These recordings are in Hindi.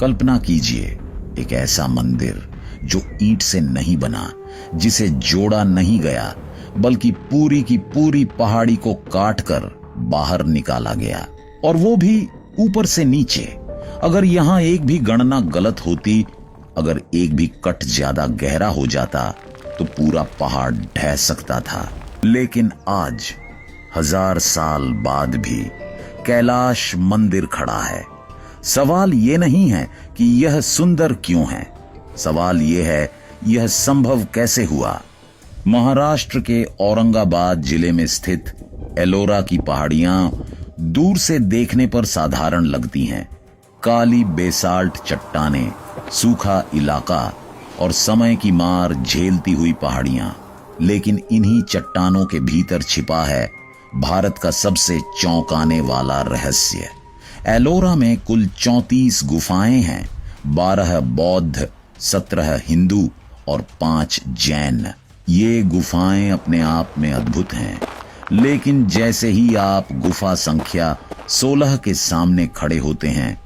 कल्पना कीजिए एक ऐसा मंदिर जो ईंट से नहीं बना, जिसे जोड़ा नहीं गया, बल्कि पूरी की पूरी पहाड़ी को काटकर बाहर निकाला गया, और वो भी ऊपर से नीचे। अगर यहां एक भी गणना गलत होती, अगर एक भी कट ज्यादा गहरा हो जाता, तो पूरा पहाड़ ढह सकता था। लेकिन आज 1000 साल बाद भी कैलाश मंदिर खड़ा है। सवाल यह नहीं है कि यह सुंदर क्यों है, सवाल यह है यह संभव कैसे हुआ। महाराष्ट्र के औरंगाबाद जिले में स्थित एलोरा की पहाड़ियां दूर से देखने पर साधारण लगती हैं। काली बेसाल्ट चट्टानें, सूखा इलाका और समय की मार झेलती हुई पहाड़ियां, लेकिन इन्हीं चट्टानों के भीतर छिपा है भारत का सबसे चौंकाने वाला रहस्य। एलोरा में कुल 34 गुफाएं हैं, 12 बौद्ध, 17 हिंदू और 5 जैन। ये गुफाएं अपने आप में अद्भुत हैं, लेकिन जैसे ही आप गुफा संख्या 16 के सामने खड़े होते हैं,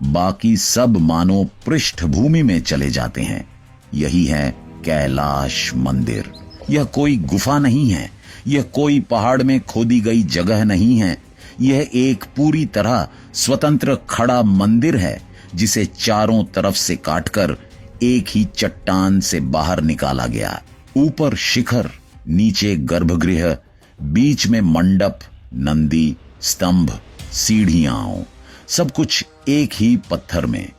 बाकी सब मानो पृष्ठभूमि में चले जाते हैं। यही है कैलाश मंदिर। यह कोई गुफा नहीं है, यह कोई पहाड़ में खोदी गई जगह नहीं है। यह एक पूरी तरह स्वतंत्र खड़ा मंदिर है, जिसे चारों तरफ से काटकर एक ही चट्टान से बाहर निकाला गया। ऊपर शिखर, नीचे गर्भगृह, बीच में मंडप, नंदी, स्तंभ, सीढ़ियां, सब कुछ एक ही पत्थर में।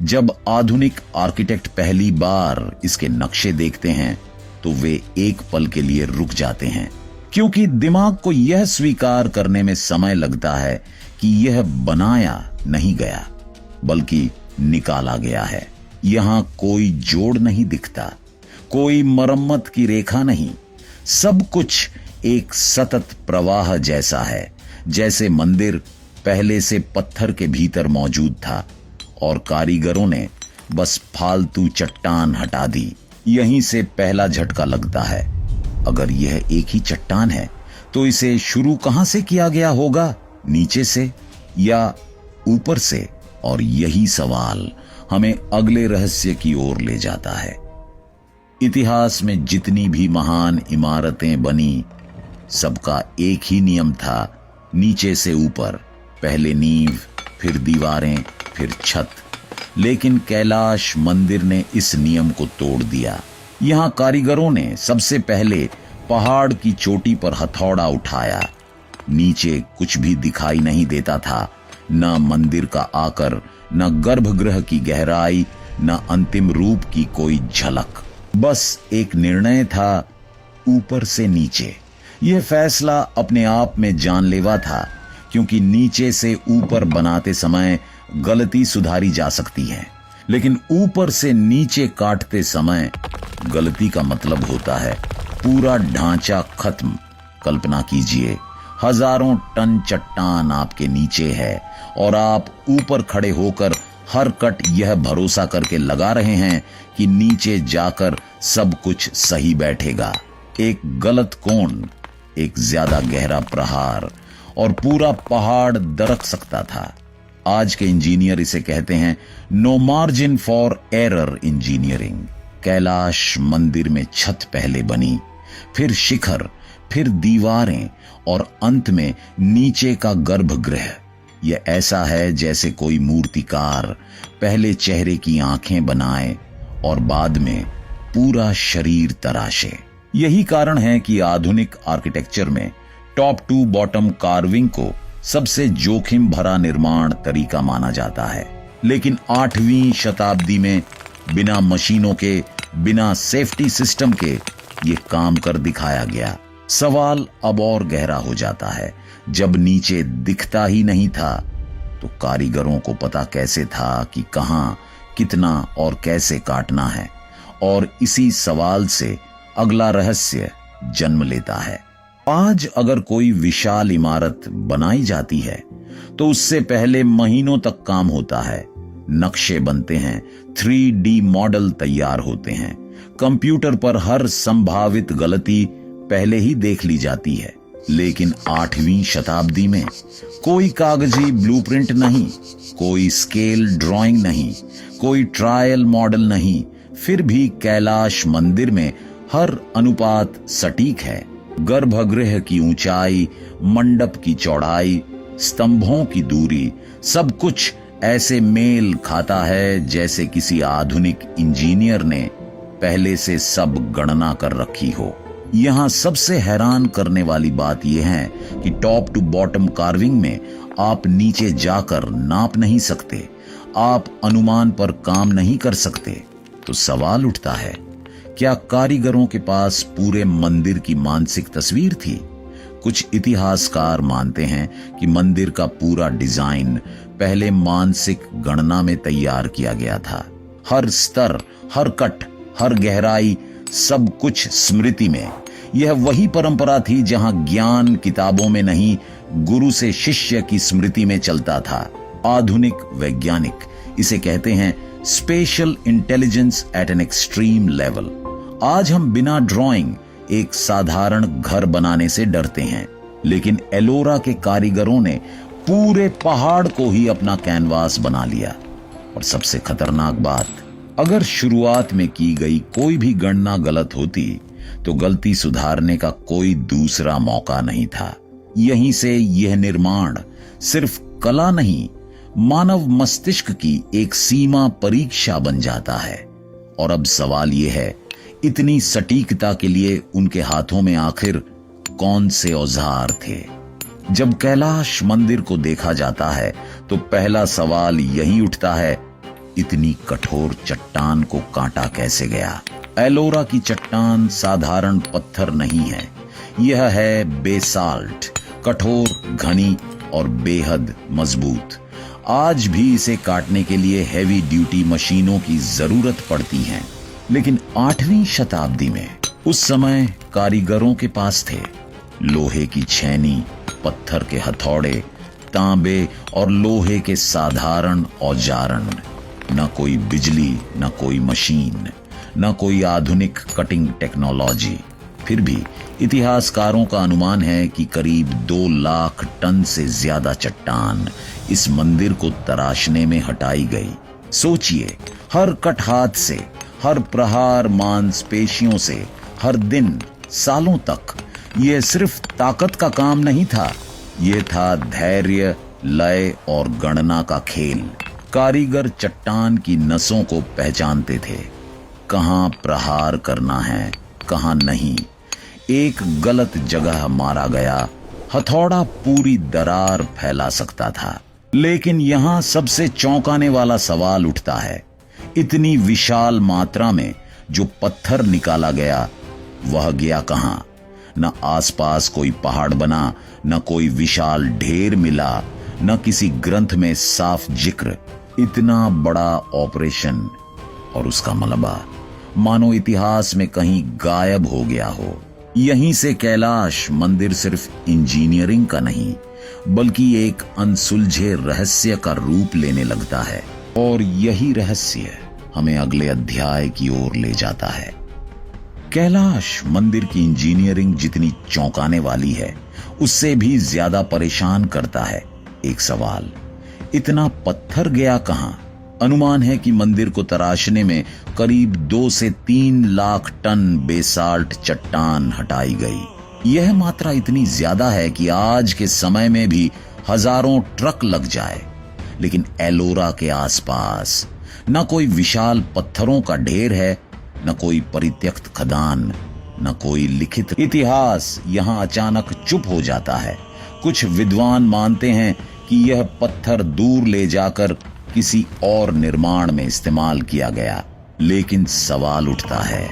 जब आधुनिक आर्किटेक्ट पहली बार इसके नक्शे देखते हैं, तो वे एक पल के लिए रुक जाते हैं, क्योंकि दिमाग को यह स्वीकार करने में समय लगता है कि यह बनाया नहीं गया, बल्कि निकाला गया है। यहां कोई जोड़ नहीं दिखता, कोई मरम्मत की रेखा नहीं। सब कुछ एक सतत प्रवाह जैसा है, जैसे मंदिर पहले से पत्थर के भीतर मौजूद था और कारीगरों ने बस फालतू चट्टान हटा दी। यहीं से पहला झटका लगता है। अगर यह एक ही चट्टान है, तो इसे शुरू कहां से किया गया होगा, नीचे से या ऊपर से? और यही सवाल हमें अगले रहस्य की ओर ले जाता है। इतिहास में जितनी भी महान इमारतें बनी, सबका एक ही नियम था, नीचे से ऊपर, पहले नींव, फिर दीवारें, फिर छत। लेकिन कैलाश मंदिर ने इस नियम को तोड़ दिया। यहां कारीगरों ने सबसे पहले पहाड़ की चोटी पर हथौड़ा उठाया। नीचे कुछ भी दिखाई नहीं देता था, न मंदिर का आकर, न गर्भगृह की गहराई, न अंतिम रूप की कोई झलक। बस एक निर्णय था, ऊपर से नीचे। यह फैसला अपने आप में जानलेवा था, क्योंकि नीचे से ऊपर बनाते समय गलती सुधारी जा सकती है, लेकिन ऊपर से नीचे काटते समय गलती का मतलब होता है पूरा ढांचा खत्म। कल्पना कीजिए, हजारों टन चट्टान आपके नीचे है और आप ऊपर खड़े होकर हर कट यह भरोसा करके लगा रहे हैं कि नीचे जाकर सब कुछ सही बैठेगा। एक गलत कोण, एक ज्यादा गहरा प्रहार और पूरा पहाड़ दरक सकता था। आज के इंजीनियर इसे कहते हैं no margin for error engineering. Kailash मंदिर में छत पहले बनी, फिर शिखर, फिर दीवारें और अंत में नीचे का गर्भगृह। यह ऐसा है जैसे कोई मूर्तिकार पहले चेहरे की आंखें बनाए और बाद में पूरा शरीर तराशे। यही कारण है कि आधुनिक आर्किटेक्चर में टॉप टू बॉटम कार्विंग को सबसे जोखिम भरा निर्माण तरीका माना जाता है। लेकिन 8वीं शताब्दी में बिना मशीनों के, बिना सेफ्टी सिस्टम के ये काम कर दिखाया गया। सवाल अब और गहरा हो जाता है, जब नीचे दिखता ही नहीं था, तो कारीगरों को पता कैसे था कि कहां, कितना और कैसे काटना है? और इसी सवाल से अगला रहस्य जन्म लेता है। आज अगर कोई विशाल इमारत बनाई जाती है, तो उससे पहले महीनों तक काम होता है। नक्शे बनते हैं, 3D मॉडल तैयार होते हैं, कंप्यूटर पर हर संभावित गलती पहले ही देख ली जाती है। लेकिन 8वीं शताब्दी में कोई कागजी ब्लूप्रिंट नहीं, कोई स्केल ड्राइंग नहीं, कोई ट्रायल मॉडल नहीं, फिर भी कैलाश मंदिर में हर अनुपात सटीक है। गर्भगृह की ऊंचाई, मंडप की चौड़ाई, स्तंभों की दूरी, सब कुछ ऐसे मेल खाता है जैसे किसी आधुनिक इंजीनियर ने पहले से सब गणना कर रखी हो। यहाँ सबसे हैरान करने वाली बात यह है कि टॉप टू बॉटम कार्विंग में आप नीचे जाकर नाप नहीं सकते, आप अनुमान पर काम नहीं कर सकते। तो सवाल उठता है, क्या कारीगरों के पास पूरे मंदिर की मानसिक तस्वीर थी? कुछ इतिहासकार मानते हैं कि मंदिर का पूरा डिजाइन पहले मानसिक गणना में तैयार किया गया था। हर स्तर, हर कट, हर गहराई, सब कुछ स्मृति में। यह वही परंपरा थी जहां ज्ञान किताबों में नहीं, गुरु से शिष्य की स्मृति में चलता था। आधुनिक वैज्ञानिक इसे कहते हैं special intelligence at an extreme level. आज हम बिना ड्राइंग एक साधारण घर बनाने से डरते हैं, लेकिन एलोरा के कारीगरों ने पूरे पहाड़ को ही अपना कैनवास बना लिया। और सबसे खतरनाक बात, अगर शुरुआत में की गई कोई भी गणना गलत होती तो गलती सुधारने का कोई दूसरा मौका नहीं था। यहीं से यह निर्माण सिर्फ कला नहीं, मानव मस्तिष्क की एक सीमा परीक्षा बन जाता है। और अब सवाल यह है, इतनी सटीकता के लिए उनके हाथों में आखिर कौन से औजार थे? जब कैलाश मंदिर को देखा जाता है तो पहला सवाल यही उठता है, इतनी कठोर चट्टान को काटा कैसे गया? एलोरा की चट्टान साधारण पत्थर नहीं है, यह है बेसाल्ट, कठोर, घनी और बेहद मजबूत। आज भी इसे काटने के लिए हैवी ड्यूटी मशीनों की जरूरत पड़ती है। लेकिन 8वीं शताब्दी में उस समय कारीगरों के पास थे लोहे की छेनी, पत्थर के हथौड़े, तांबे और लोहे के साधारण औजारण। न कोई बिजली, न कोई मशीन, न कोई आधुनिक कटिंग टेक्नोलॉजी। फिर भी इतिहासकारों का अनुमान है कि करीब 2 लाख टन से ज्यादा चट्टान इस मंदिर को तराशने में हटाई गई। सोचिए, हर कट हाथ से, हर प्रहार मांसपेशियों से, हर दिन, सालों तक। यह सिर्फ ताकत का काम नहीं था, यह था धैर्य, लय और गणना का खेल। कारीगर चट्टान की नसों को पहचानते थे, कहां प्रहार करना है, कहां नहीं। एक गलत जगह मारा गया, हथौड़ा पूरी दरार फैला सकता था। लेकिन यहां सबसे चौंकाने वाला सवाल उठता है, इतनी विशाल मात्रा में जो पत्थर निकाला गया, वह गया कहां? न आसपास कोई पहाड़ बना, न कोई विशाल ढेर मिला, न किसी ग्रंथ में साफ जिक्र। इतना बड़ा ऑपरेशन और उसका मलबा मानो इतिहास में कहीं गायब हो गया हो। यहीं से कैलाश मंदिर सिर्फ इंजीनियरिंग का नहीं, बल्कि एक अनसुलझे रहस्य का रूप लेने लगता है। और यही रहस्य हमें अगले अध्याय की ओर ले जाता है। कैलाश मंदिर की इंजीनियरिंग जितनी चौंकाने वाली है, उससे भी ज्यादा परेशान करता है एक सवाल, इतना पत्थर गया कहां? अनुमान है कि मंदिर को तराशने में करीब 2 से 3 लाख टन बेसाल्ट चट्टान हटाई गई। यह मात्रा इतनी ज्यादा है कि आज के समय में भी हजारों ट्रक लग जाए। लेकिन एलोरा के आसपास न कोई विशाल पत्थरों का ढेर है, न कोई परित्यक्त खदान, न कोई लिखित इतिहास। यहां अचानक चुप हो जाता है। कुछ विद्वान मानते हैं कि यह पत्थर दूर ले जाकर किसी और निर्माण में इस्तेमाल किया गया। लेकिन सवाल उठता है,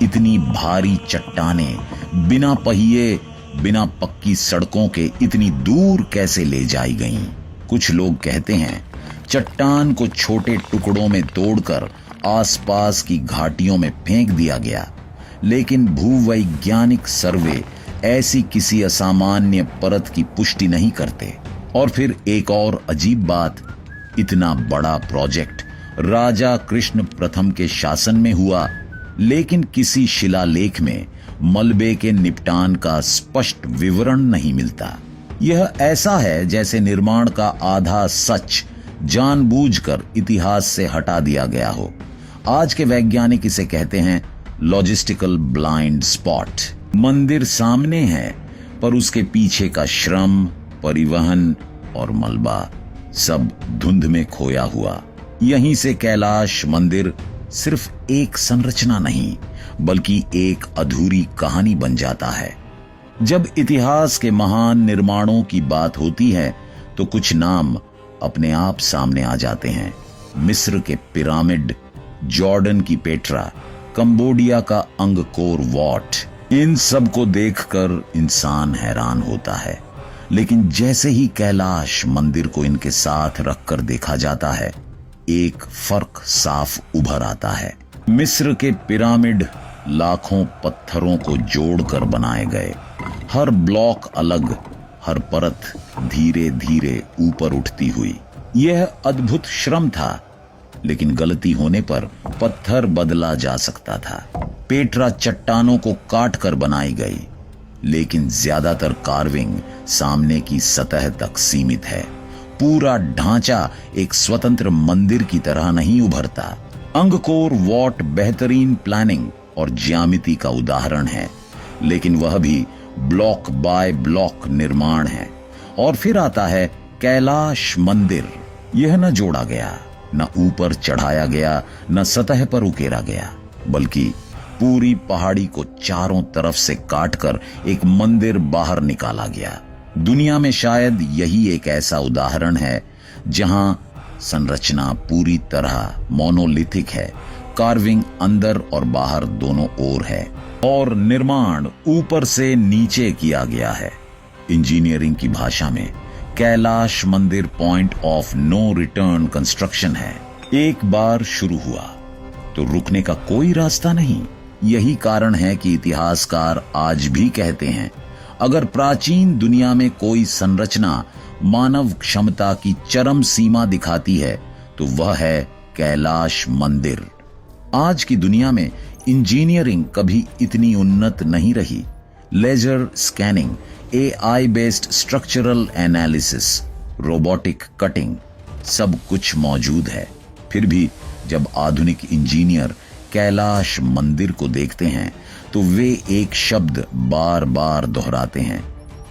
इतनी भारी चट्टानें बिना पहिए, बिना पक्की सड़कों के इतनी दूर कैसे ले जाई गईं? कुछ लोग कहते हैं चट्टान को छोटे टुकड़ों में तोड़कर आसपास की घाटियों में फेंक दिया गया। लेकिन भूवैज्ञानिक सर्वे ऐसी किसी असामान्य परत की पुष्टि नहीं करते। और फिर एक और अजीब बात, इतना बड़ा प्रोजेक्ट राजा कृष्ण प्रथम के शासन में हुआ, लेकिन किसी शिलालेख में मलबे के निपटान का स्पष्ट विवरण नहीं मिलता। यह ऐसा है जैसे निर्माण का आधा सच जानबूझकर इतिहास से हटा दिया गया हो। आज के वैज्ञानिक इसे कहते हैं लॉजिस्टिकल ब्लाइंड स्पॉट। मंदिर सामने है, पर उसके पीछे का श्रम, परिवहन और मलबा सब धुंध में खोया हुआ। यहीं से कैलाश मंदिर सिर्फ एक संरचना नहीं, बल्कि एक अधूरी कहानी बन जाता है। जब इतिहास के महान निर्माणों की बात होती है तो कुछ नाम अपने आप सामने आ जाते हैं। मिस्र के पिरामिड, जॉर्डन की पेट्रा, कंबोडिया का अंगकोर वॉट, इन सब को देखकर इंसान हैरान होता है। लेकिन जैसे ही कैलाश मंदिर को इनके साथ रखकर देखा जाता है, एक फर्क साफ उभर आता है। मिस्र के पिरामिड लाखों पत्थरों को जोड़कर बनाए गए। हर ब्लॉक अलग, हर परत धीरे धीरे ऊपर उठती हुई। यह अद्भुत श्रम था, लेकिन गलती होने पर पत्थर बदला जा सकता था। पेट्रा चट्टानों को काट कर बनाई गई, लेकिन ज्यादातर कार्विंग सामने की सतह तक सीमित है। पूरा ढांचा एक स्वतंत्र मंदिर की तरह नहीं उभरता। अंगकोर वॉट बेहतरीन प्लानिंग और ज्यामिति का उदाहरण है, लेकिन वह भी ब्लॉक बाय ब्लॉक निर्माण है। और फिर आता है कैलाश मंदिर। यह न जोड़ा गया, न ऊपर चढ़ाया गया, न सतह पर उकेरा गया, बल्कि पूरी पहाड़ी को चारों तरफ से काटकर एक मंदिर बाहर निकाला गया। दुनिया में शायद यही एक ऐसा उदाहरण है जहां संरचना पूरी तरह मोनोलिथिक है, कार्विंग अंदर और बाहर दोनों ओर है, और निर्माण ऊपर से नीचे किया गया है। इंजीनियरिंग की भाषा में कैलाश मंदिर point of no return construction है। एक बार शुरू हुआ तो रुकने का कोई रास्ता नहीं। यही कारण है कि इतिहासकार आज भी कहते हैं, अगर प्राचीन दुनिया में कोई संरचना मानव क्षमता की चरम सीमा दिखाती है तो वह है कैलाश मंदिर। आज की दुनिया में इंजीनियरिंग कभी इतनी उन्नत नहीं रही। Laser scanning, AI based structural analysis, robotic cutting, सब कुछ मौजूद है। फिर भी जब आधुनिक इंजीनियर कैलाश मंदिर को देखते हैं तो वे एक शब्द बार बार दोहराते हैं,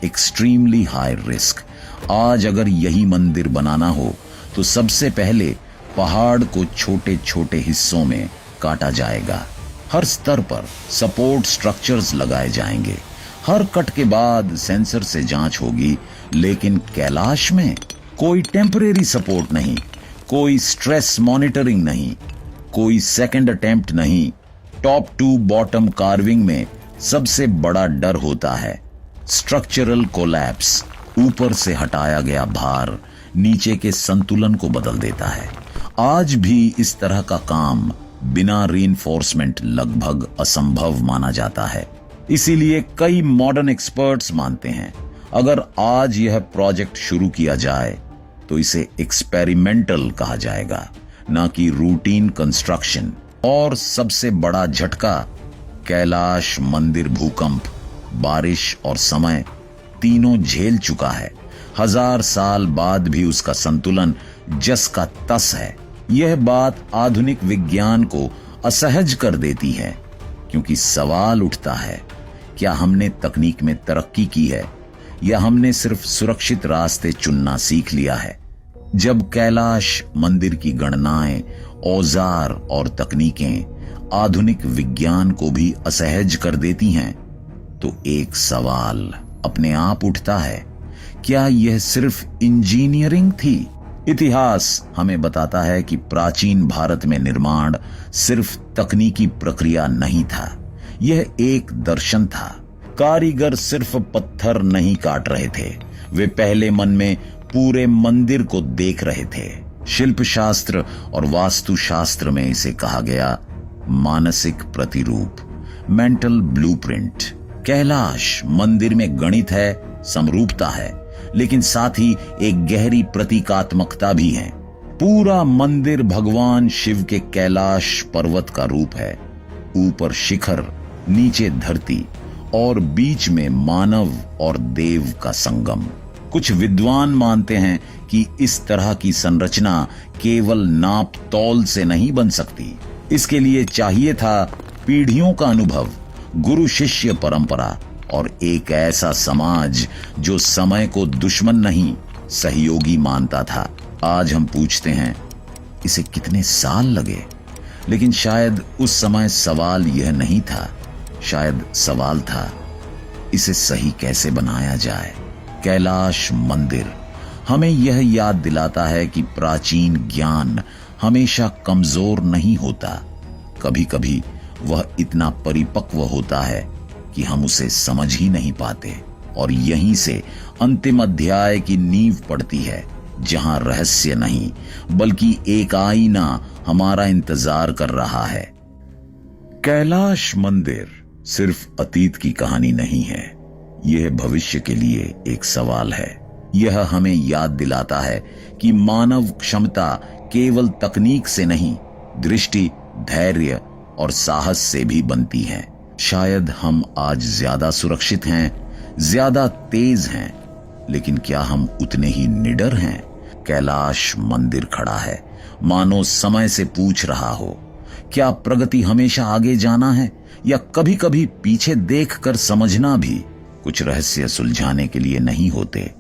एक्सट्रीमली हाई रिस्क। आज अगर यही मंदिर बनाना हो तो सबसे पहले पहाड़ को छोटे छोटे हिस्सों में काटा जाएगा। हर स्तर पर सपोर्ट स्ट्रक्चर्स लगाए जाएंगे। हर कट के बाद सेंसर से जांच होगी, लेकिन कैलाश में कोई टेम्परेरी सपोर्ट नहीं, कोई स्ट्रेस मॉनिटरिंग नहीं, कोई सेकंड अटेम्प्ट नहीं। टॉप टू बॉटम कार्विंग में सबसे बड़ा डर होता है स्ट्रक्चरल कोलैप्स। ऊपर से हटाया गया भार नीचे के संतुलन को बदल देता है। आज भी इस तरह का काम बिना रीइंफोर्समेंट लगभग असंभव माना जाता है। इसीलिए कई मॉडर्न एक्सपर्ट्स मानते हैं, अगर आज यह प्रोजेक्ट शुरू किया जाए तो इसे एक्सपेरिमेंटल कहा जाएगा, ना कि रूटीन कंस्ट्रक्शन। और सबसे बड़ा झटका, कैलाश मंदिर भूकंप, बारिश और समय तीनों झेल चुका है। 1000 साल बाद भी उसका संतुलन जस का तस है। यह बात आधुनिक विज्ञान को असहज कर देती है, क्योंकि सवाल उठता है, क्या हमने तकनीक में तरक्की की है या हमने सिर्फ सुरक्षित रास्ते चुनना सीख लिया है? जब कैलाश मंदिर की गणनाएं, औजार और तकनीकें आधुनिक विज्ञान को भी असहज कर देती हैं, तो एक सवाल अपने आप उठता है, क्या यह सिर्फ इंजीनियरिंग थी? इतिहास हमें बताता है कि प्राचीन भारत में निर्माण सिर्फ तकनीकी प्रक्रिया नहीं था, यह एक दर्शन था। कारीगर सिर्फ पत्थर नहीं काट रहे थे, वे पहले मन में पूरे मंदिर को देख रहे थे। शिल्पशास्त्र और वास्तुशास्त्र में इसे कहा गया मानसिक प्रतिरूप, मेंटल ब्लूप्रिंट। कैलाश मंदिर में गणित है, समरूपता है, लेकिन साथ ही एक गहरी प्रतीकात्मकता भी है। पूरा मंदिर भगवान शिव के कैलाश पर्वत का रूप है। ऊपर शिखर, नीचे धरती और बीच में मानव और देव का संगम। कुछ विद्वान मानते हैं कि इस तरह की संरचना केवल नाप तौल से नहीं बन सकती। इसके लिए चाहिए था पीढ़ियों का अनुभव, गुरु शिष्य परंपरा और एक ऐसा समाज जो समय को दुश्मन नहीं सहयोगी मानता था। आज हम पूछते हैं, इसे कितने साल लगे? लेकिन शायद उस समय सवाल यह नहीं था, शायद सवाल था, इसे सही कैसे बनाया जाए। कैलाश मंदिर हमें यह याद दिलाता है कि प्राचीन ज्ञान हमेशा कमजोर नहीं होता। कभी कभी वह इतना परिपक्व होता है कि हम उसे समझ ही नहीं पाते। और यहीं से अंतिम अध्याय की नींव पड़ती है, जहां रहस्य नहीं बल्कि एक आईना हमारा इंतजार कर रहा है। कैलाश मंदिर सिर्फ अतीत की कहानी नहीं है, यह भविष्य के लिए एक सवाल है। यह हमें याद दिलाता है कि मानव क्षमता केवल तकनीक से नहीं, दृष्टि, धैर्य और साहस से भी बनती है। शायद हम आज ज्यादा सुरक्षित हैं, ज्यादा तेज हैं, लेकिन क्या हम उतने ही निडर हैं? कैलाश मंदिर खड़ा है, मानो समय से पूछ रहा हो, क्या प्रगति हमेशा आगे जाना है या कभी कभी पीछे देखकर समझना भी? कुछ रहस्य सुलझाने के लिए नहीं होते,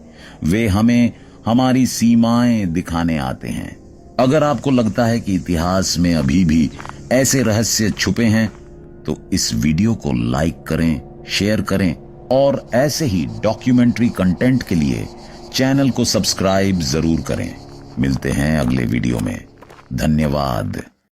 वे हमें हमारी सीमाएं दिखाने आते हैं। अगर आपको लगता है कि इतिहास में अभी भी ऐसे रहस्य छुपे हैं, तो इस वीडियो को लाइक करें, शेयर करें और ऐसे ही डॉक्यूमेंट्री कंटेंट के लिए चैनल को सब्सक्राइब जरूर करें। मिलते हैं अगले वीडियो में। धन्यवाद।